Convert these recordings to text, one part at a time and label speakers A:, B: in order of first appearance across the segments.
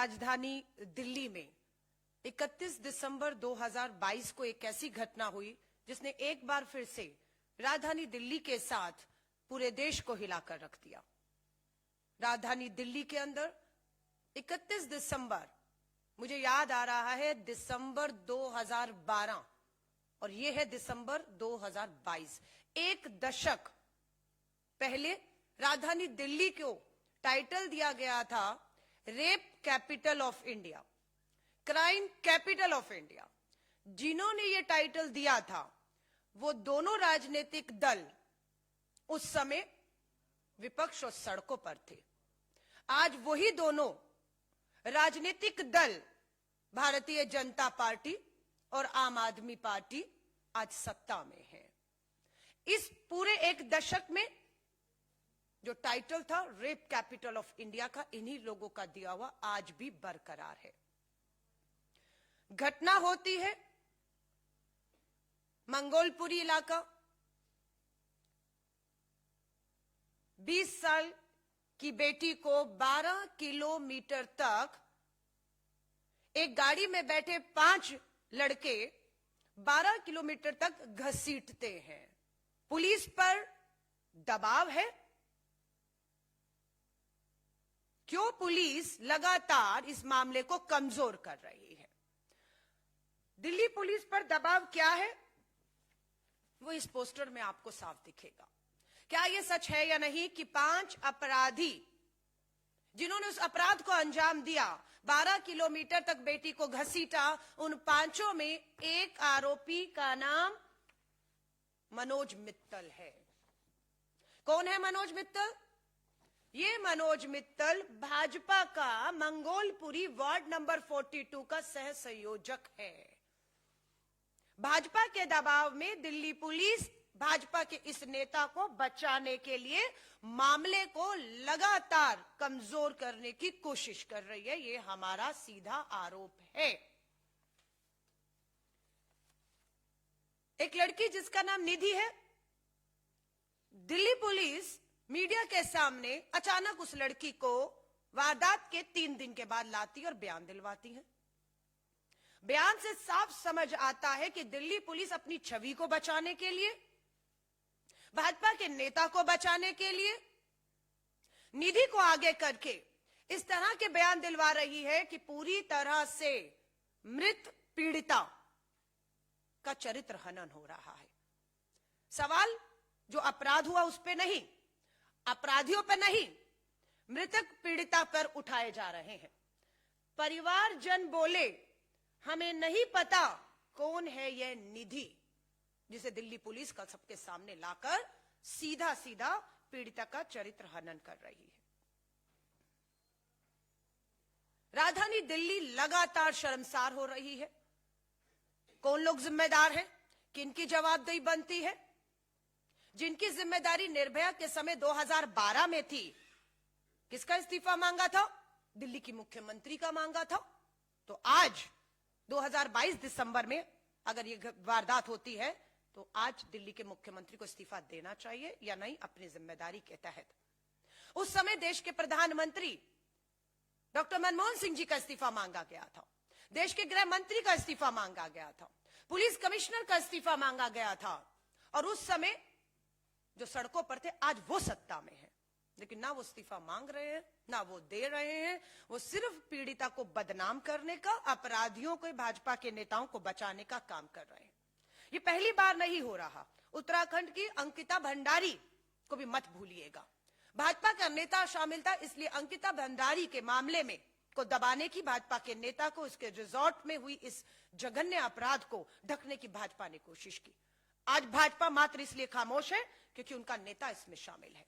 A: राजधानी दिल्ली में 31 दिसंबर 2022 को एक ऐसी घटना हुई जिसने एक बार फिर से राजधानी दिल्ली के साथ पूरे देश को हिलाकर रख दिया। राजधानी दिल्ली के अंदर 31 दिसंबर, मुझे याद आ रहा है, दिसंबर 2012 और यह है दिसंबर 2022। एक दशक पहले राजधानी दिल्ली को टाइटल दिया गया था rape capital of India, crime capital of India. जिन्होंने ये टाइटल दिया था वो दोनों राजनीतिक दल उस समय विपक्ष और सड़कों पर थे। आज वही दोनों राजनीतिक दल, भारतीय जनता पार्टी और आम आदमी पार्टी, आज सत्ता में है। इस पूरे एक दशक में जो टाइटल था रेप कैपिटल ऑफ इंडिया का, इन्हीं लोगों का दिया हुआ आज भी बरकरार है। घटना होती है मंगोलपुरी इलाका, 20 साल की बेटी को 12 किलोमीटर तक एक गाड़ी में बैठे 5 लड़के 12 किलोमीटर तक घसीटते हैं। पुलिस पर दबाव है। क्यों पुलिस लगातार इस मामले को कमजोर कर रही है? दिल्ली पुलिस पर दबाव क्या है वो इस पोस्टर में आपको साफ दिखेगा। क्या यह सच है या नहीं कि 5 अपराधी जिन्होंने उस अपराध को अंजाम दिया, 12 किलोमीटर तक बेटी को घसीटा, उन 5 में एक आरोपी का नाम मनोज मित्तल है। कौन है मनोज मित्तल? ये मनोज मित्तल भाजपा का मंगोलपुरी वार्ड नंबर 42 का सह संयोजक है। भाजपा के दबाव में दिल्ली पुलिस भाजपा के इस नेता को बचाने के लिए मामले को लगातार कमजोर करने की कोशिश कर रही है। ये हमारा सीधा आरोप है। एक लड़की जिसका नाम निधि है, दिल्ली पुलिस मीडिया के सामने अचानक उस लड़की को वारदात के 3 दिन के बाद लाती और बयान दिलवाती है। बयान से साफ समझ आता है कि दिल्ली पुलिस अपनी छवि को बचाने के लिए, भाजपा के नेता को बचाने के लिए निधि को आगे करके इस तरह के बयान दिलवा रही है कि पूरी तरह से मृत पीड़िता का चरित्र हनन हो रहा है। सवाल जो अपराध हुआ उस पे नहीं, अपराधियों पर नहीं, मृतक पीड़िता पर उठाए जा रहे हैं। परिवारजन बोले, हमें नहीं पता कौन है यह निधि जिसे दिल्ली पुलिस का सबके सामने लाकर सीधा सीधा पीड़िता का चरित्र हनन कर रही है। राजधानी दिल्ली लगातार शर्मसार हो रही है। कौन लोग जिम्मेदार हैं? किनकी जवाबदेही बनती है? जिनकी जिम्मेदारी निर्भया के समय 2012 में थी, किसका इस्तीफा मांगा था? दिल्ली की मुख्यमंत्री का मांगा था। तो आज 2022 दिसंबर में अगर ये वारदात होती है तो आज दिल्ली के मुख्यमंत्री को इस्तीफा देना चाहिए या नहीं अपनी जिम्मेदारी के तहत। उस समय देश के प्रधानमंत्री डॉक्टर मनमोहन सिंह जी का इस्तीफा मांगा गया था, देश के गृह मंत्री का इस्तीफा मांगा गया था, पुलिस कमिश्नर का इस्तीफा मांगा गया था। और उस समय जो सड़कों पर थे आज वो सत्ता में है, लेकिन ना वो इस्तीफा मांग रहे हैं ना वो दे रहे हैं। वो सिर्फ पीड़िता को बदनाम करने का, अपराधियों को, भाजपा के नेताओं को बचाने का काम कर रहे हैं। ये पहली बार नहीं हो रहा। उत्तराखंड की अंकिता भंडारी को भी मत भूलिएगा। भाजपा का नेता शामिल था, इसलिए अंकिता भंडारी के मामले में को दबाने की, भाजपा के नेता को, इसके रिजॉर्ट में हुई इस जघन्य अपराध को ढकने की भाजपा ने कोशिश की। आज भाजपा मात्र इसलिए खामोश है क्योंकि उनका नेता इसमें शामिल है।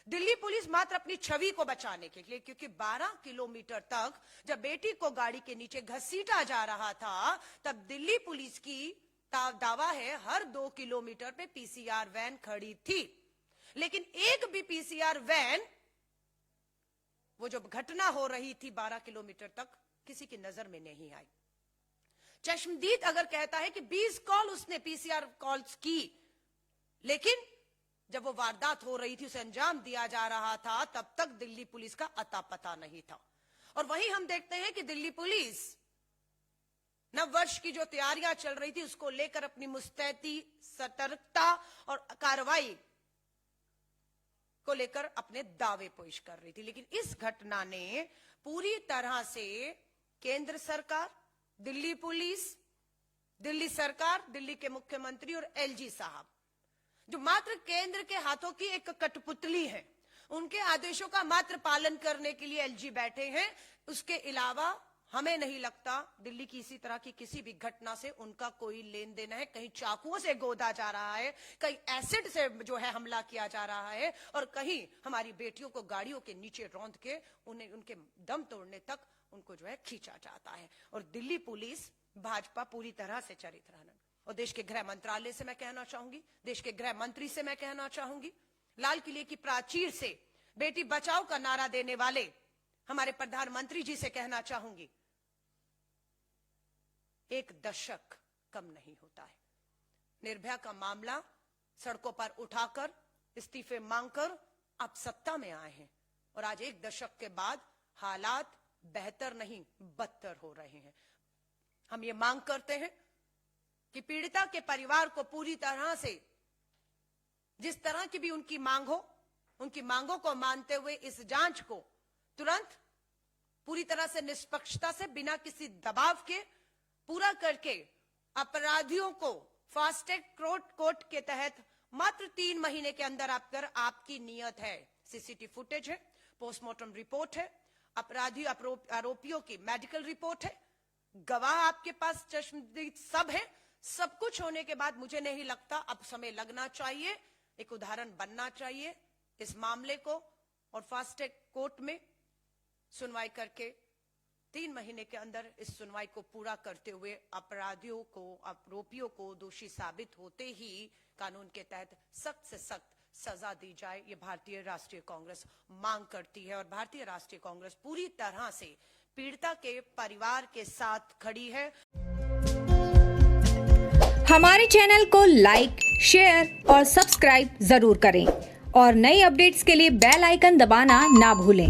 A: दिल्ली पुलिस मात्र अपनी छवि को बचाने के लिए, क्योंकि 12 किलोमीटर तक जब बेटी को गाड़ी के नीचे घसीटा जा रहा था, तब दिल्ली पुलिस की दावा है हर 2 किलोमीटर पे पीसीआर वैन खड़ी थी, लेकिन एक भी पीसीआर वैन, वो जो घटना हो रही थी 12 किलोमीटर तक, किसी की नजर में नहीं आई। चश्मदीद अगर कहता है कि 20 कॉल उसने पीसीआर कॉल्स की, लेकिन जब वो वारदात हो रही थी, उसे अंजाम दिया जा रहा था, तब तक दिल्ली पुलिस का अता पता नहीं था। और वहीं हम देखते हैं कि दिल्ली पुलिस नववर्ष की जो तैयारियां चल रही थी उसको लेकर अपनी मुस्तैदी, सतर्कता और कार्रवाई को लेकर अपने दावे पेश कर रही थी। लेकिन इस घटना ने पूरी तरह से केंद्र सरकार, दिल्ली पुलिस, दिल्ली सरकार, दिल्ली के मुख्यमंत्री और एलजी साहब, जो मात्र केंद्र के हाथों की एक कठपुतली है, उनके आदेशों का मात्र पालन करने के लिए एलजी बैठे हैं। उसके अलावा हमें नहीं लगता दिल्ली की इसी तरह की किसी भी घटना से उनका कोई लेन देन है। कहीं चाकुओं से गोदा जा रहा है, कहीं एसिड से जो है हमला किया जा रहा है, और कहीं हमारी बेटियों को गाड़ियों के नीचे रौंद के उन्हें उनके दम तोड़ने तक उनको जो है खींचा जाता है। और दिल्ली पुलिस, भाजपा पूरी तरह से चरित्रहीन। और देश के गृह मंत्रालय से मैं कहना चाहूंगी, देश के गृह मंत्री से मैं कहना चाहूंगी, लाल किले की प्राचीर से बेटी बचाओ का नारा देने वाले हमारे प्रधानमंत्री जी से कहना चाहूंगी, एक दशक कम नहीं होता है। निर्भया का मामला सड़कों पर उठाकर, इस्तीफे मांगकर आप सत्ता में आए हैं, और आज एक दशक के बाद हालात बेहतर नहीं बदतर हो रहे हैं। हम ये मांग करते हैं कि पीड़िता के परिवार को पूरी तरह से, जिस तरह की भी उनकी मांग हो, उनकी मांगों को मानते हुए इस जांच को तुरंत पूरी तरह से निष्पक्षता से, बिना किसी दबाव के पूरा करके अपराधियों को फास्ट ट्रैक कोर्ट के तहत मात्र 3 महीने के अंदर अगर आपकी नियत है, सीसीटीवी फुटेज है, पोस्टमार्टम रिपोर्ट है, अपराधी आरोपियों की मेडिकल रिपोर्ट है, गवाह आपके पास चश्मदीद सब है, सब कुछ होने के बाद मुझे नहीं लगता अब समय लगना चाहिए, एक उदाहरण बनना चाहिए इस मामले को, और फास्ट ट्रैक कोर्ट में सुनवाई करके 3 महीने के अंदर इस सुनवाई को पूरा करते हुए अपराधियों को, आरोपियों को दोषी साबित होते ही कानून के तहत सख्त से सख्त सजा दी जाए, ये भारतीय राष्ट्रीय कांग्रेस मांग करती है। और भारतीय राष्ट्रीय कांग्रेस पूरी तरह से पीड़िता के परिवार के साथ खड़ी है।
B: हमारे चैनल को लाइक, शेयर और सब्सक्राइब जरूर करें और नई अपडेट्स के लिए बेल आइकन दबाना ना भूलें।